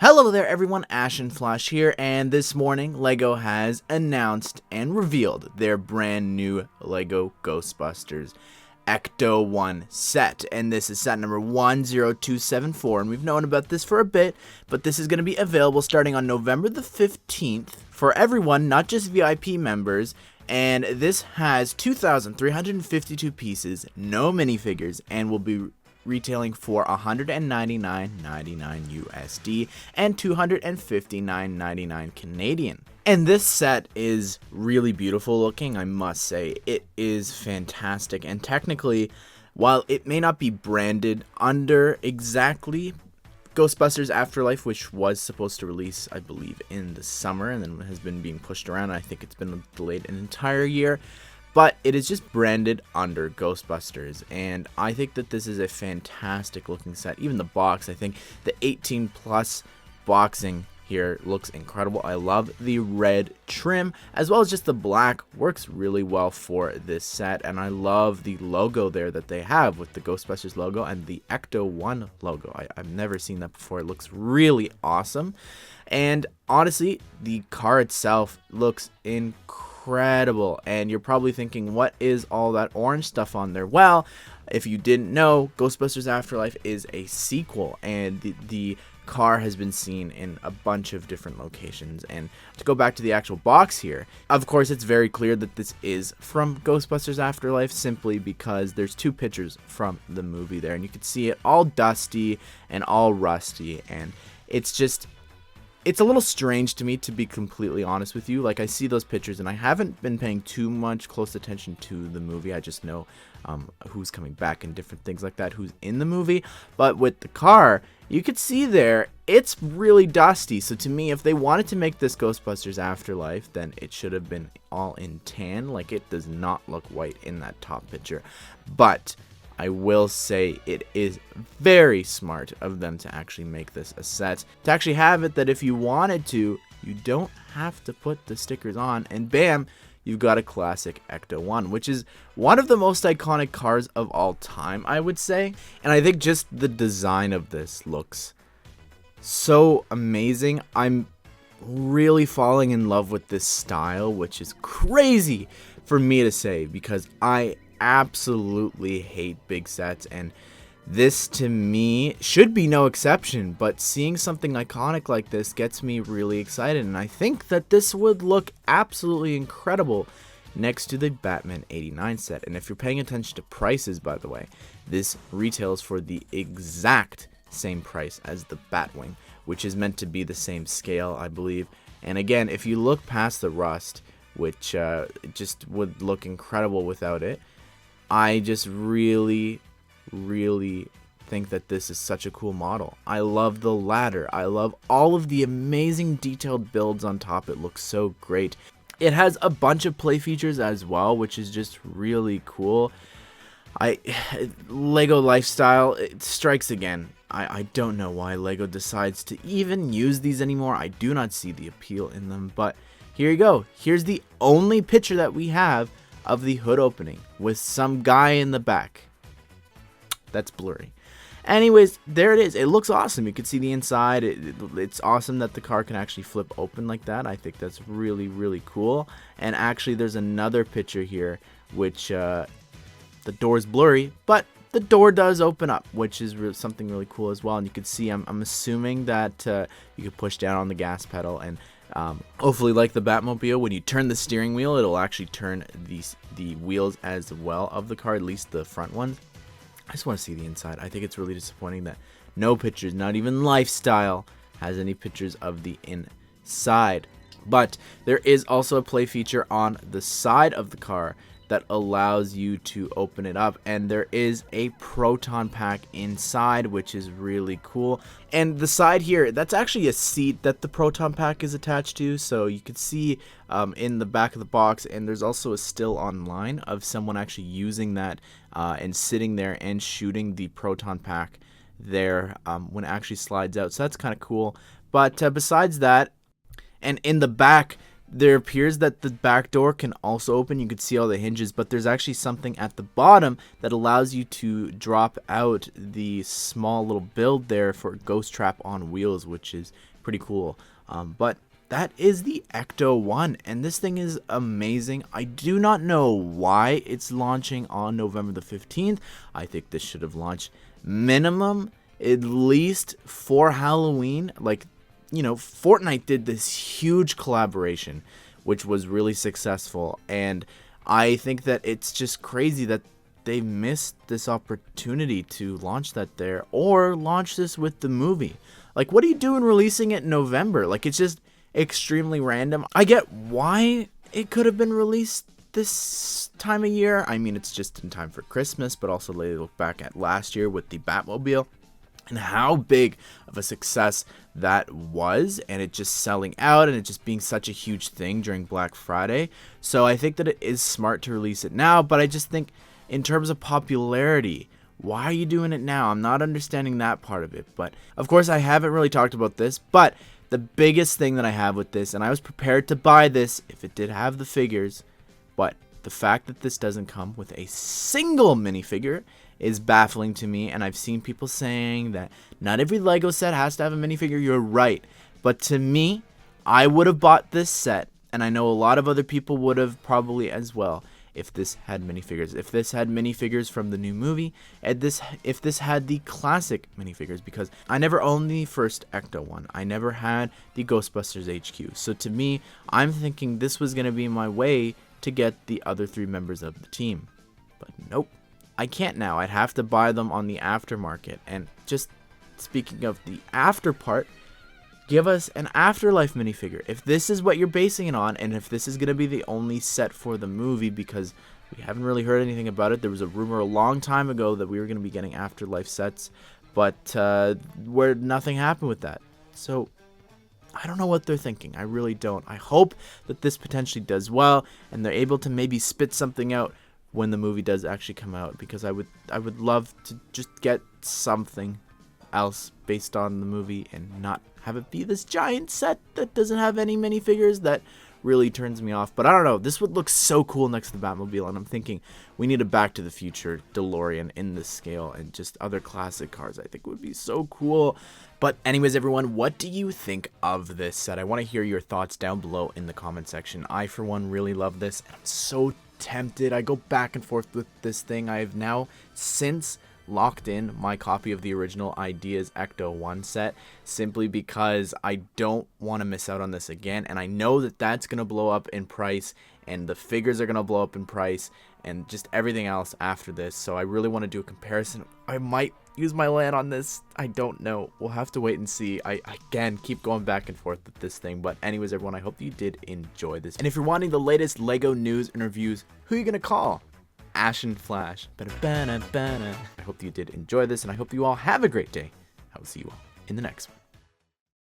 Hello there everyone, Ashnflash here, and this morning LEGO has announced and revealed their brand new LEGO Ghostbusters Ecto-1 set, and this is set number 10274, and we've known about this for a bit, but this is going to be available starting on November the 15th for everyone, not just VIP members, and this has 2,352 pieces, no minifigures, and will be retailing for $199.99 USD and $259.99 Canadian. And this set is really beautiful looking, I must say. It is fantastic, and technically, while it may not be branded under exactly Ghostbusters Afterlife, which was supposed to release, I believe, in the summer and then has been being pushed around, I think it's been delayed an entire year, but it is just branded under Ghostbusters, and I think that this is a fantastic looking set. Even the box, I think the 18 plus boxing here looks incredible. I love the red trim, as well as just the black works really well for this set, and I love the logo there that they have with the Ghostbusters logo and the Ecto-1 logo. I've never seen that before. It looks really awesome, and honestly, the car itself looks incredible, and you're probably thinking, what is all that orange stuff on there? Well, if you didn't know, Ghostbusters Afterlife is a sequel, and the car has been seen in a bunch of different locations. And to go back to the actual box here, of course it's very clear that this is from Ghostbusters Afterlife, simply because there's two pictures from the movie there, and you can see it all dusty and all rusty, and it's a little strange to me, to be completely honest with you. Like, I see those pictures, and I haven't been paying too much close attention to the movie. I just know who's coming back and different things like that, who's in the movie. But with the car, you could see there, it's really dusty. So to me, if they wanted to make this Ghostbusters Afterlife, then it should have been all in tan. Like, it does not look white in that top picture. But I will say it is very smart of them to actually make this a set, to actually have it that if you wanted to, you don't have to put the stickers on, and bam, you've got a classic Ecto-1, which is one of the most iconic cars of all time, I would say. And I think just the design of this looks so amazing. I'm really falling in love with this style, which is crazy for me to say, because I absolutely hate big sets, and this to me should be no exception, but seeing something iconic like this gets me really excited, and I think that this would look absolutely incredible next to the Batman 89 set. And if you're paying attention to prices, by the way, this retails for the exact same price as the Batwing, which is meant to be the same scale, I believe. And again, if you look past the rust, which just would look incredible without it, I just really think that this is such a cool model. I love the ladder. I love all of the amazing detailed builds on top. It looks so great. It has a bunch of play features as well, which is just really cool. LEGO lifestyle, it strikes again. I don't know why LEGO decides to even use these anymore. I do not see the appeal in them, but here you go. Here's the only picture that we have of the hood opening with some guy in the back. That's blurry. Anyways, there it is. It looks awesome. You can see the inside. It's awesome that the car can actually flip open like that. I think that's really cool. And actually, there's another picture here, which the door's blurry, but the door does open up, which is something really cool as well. And you can see, I'm assuming that you can push down on the gas pedal, and hopefully, like the Batmobile, when you turn the steering wheel, it'll actually turn the wheels as well of the car, at least the front ones. I just want to see the inside. I think it's really disappointing that no pictures, not even Lifestyle, has any pictures of the inside. But there is also a play feature on the side of the car that allows you to open it up, and there is a proton pack inside, which is really cool. And the side here, that's actually a seat that the proton pack is attached to, so you can see in the back of the box, and there's also a still online of someone actually using that and sitting there and shooting the proton pack there when it actually slides out, so that's kind of cool. But besides that, and in the back, there appears that the back door can also open. You can see all the hinges, but there's actually something at the bottom that allows you to drop out the small little build there for Ghost Trap on wheels, which is pretty cool. But that is the Ecto-1, and this thing is amazing. I do not know why it's launching on November the 15th. I think this should have launched minimum at least for Halloween. Like, you know, Fortnite did this huge collaboration, which was really successful, and I think that it's just crazy that they missed this opportunity to launch that there, or launch this with the movie. Like, what are you doing releasing it in November? Like, it's just extremely random. I get why it could have been released this time of year. I mean, it's just in time for Christmas, but also they look back at last year with the Batmobile and how big of a success that was, and it just selling out and it just being such a huge thing during Black Friday. So I think that it is smart to release it now, but I just think in terms of popularity, why are you doing it now? I'm not understanding that part of it. But of course, I haven't really talked about this, but the biggest thing that I have with this, and I was prepared to buy this if it did have the figures, but the fact that this doesn't come with a single minifigure is baffling to me. And I've seen people saying that not every Lego set has to have a minifigure. You're right. But to me, I would have bought this set, and I know a lot of other people would have probably as well, if this had minifigures. If this had minifigures from the new movie, and if this had the classic minifigures, because I never owned the first Ecto-1. I never had the Ghostbusters HQ. So to me, I'm thinking this was going to be my way to get the other 3 members of the team. But nope, I can't now. I'd have to buy them on the aftermarket. And just speaking of the after part, give us an Afterlife minifigure. If this is what you're basing it on, and if this is going to be the only set for the movie, because we haven't really heard anything about it. There was a rumor a long time ago that we were going to be getting Afterlife sets, but where nothing happened with that. So I don't know what they're thinking. I really don't. I hope that this potentially does well, and they're able to maybe spit something out when the movie does actually come out, because I would love to just get something else based on the movie and not have it be this giant set that doesn't have any minifigures. That really turns me off. But I don't know, this would look so cool next to the Batmobile, and I'm thinking we need a Back to the Future DeLorean in this scale, and just other classic cars I think would be so cool. But anyways, everyone, what do you think of this set? I want to hear your thoughts down below in the comment section. I, for one, really love this, and I'm so tempted. I go back and forth with this thing. I have now since locked in my copy of the original Ideas Ecto-1 set, simply because I don't want to miss out on this again, and I know that that's going to blow up in price, and the figures are going to blow up in price, and just everything else after this. So I really want to do a comparison. I might use my land on this. I don't know. We'll have to wait and see. I again keep going back and forth with this thing. But anyways, everyone, I hope you did enjoy this. And if you're wanting the latest LEGO news and reviews, who are you going to call? Ashnflash. I hope you did enjoy this, and I hope you all have a great day. I will see you all in the next one.